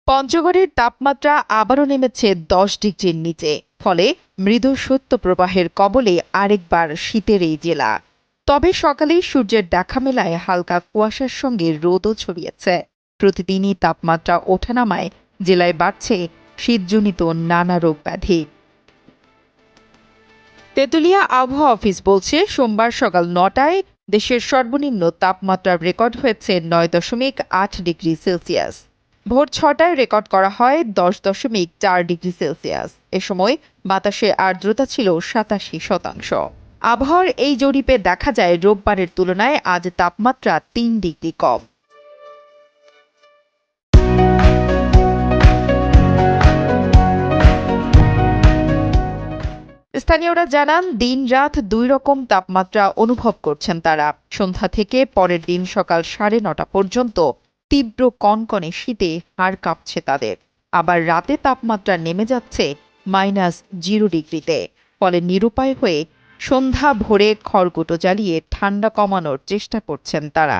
পঞ্চগড়ের তাপমাত্রা আবারও নেমেছে 10 ডিগ্রির নিচে। ফলে মৃদু শৈত্যপ্রবাহের কবলে আরেকবার শীতের এই জেলা। তবে সকালেই সূর্যের দেখা মেলায় হালকা কুয়াশার সঙ্গে রোদও ছড়িয়েছে। প্রতিদিনই তাপমাত্রা ওঠানামায় জেলায় বাড়ছে শীতজনিত নানা রোগ ব্যাধি। তেঁতুলিয়া আবহাওয়া অফিস বলছে, সোমবার সকাল 9টায় দেশের সর্বনিম্ন তাপমাত্রা রেকর্ড হয়েছে 9.8 ডিগ্রি সেলসিয়াস। ভোর 6টায় রেকর্ড করা হয় 10.4 ডিগ্রি সেলসিয়াস। এ সময় বাতাসে আর্দ্রতা ছিল 87%। আবহাওয়ার এই জরিপে দেখা যায়, রোববারের তুলনায় আজ তাপমাত্রা 3 ডিগ্রি কম। স্থানীয়রা জানান, দিন-রাত দুই রকম তাপমাত্রা অনুভব করছেন তারা। সন্ধ্যা থেকে পরের দিন সকাল 9:30 পর্যন্ত তীব্র কনকনে শীতে হাড় কাঁপছে তাদের। আবার রাতে তাপমাত্রা নেমে যাচ্ছে -0 ডিগ্রিতে। ফলে নিরুপায় হয়ে সন্ধ্যা ভোরে খড়কুটো জ্বালিয়ে ঠান্ডা কমানোর চেষ্টা করছেন তারা।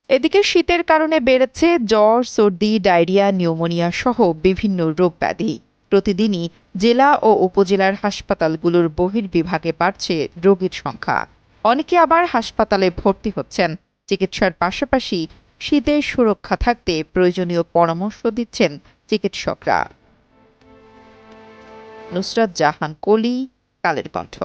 এদিকে শীতের কারণে বেড়েছে জ্বর, সর্দি, ডায়রিয়া, নিউমোনিয়া সহ বিভিন্ন রোগ ব্যাধি। প্রতিদিনই জেলা ও উপজেলার হাসপাতালগুলোর বহির্বিভাগে বাড়ছে রোগীর সংখ্যা। অনেকে আবার হাসপাতালে ভর্তি হচ্ছেন। চিকিৎসার পাশাপাশি শীতের সুরক্ষা থাকতে প্রয়োজনীয় পরামর্শ দিচ্ছেন চিকিৎসকরা। নুসরাত জাহান কলি, কালের কণ্ঠ।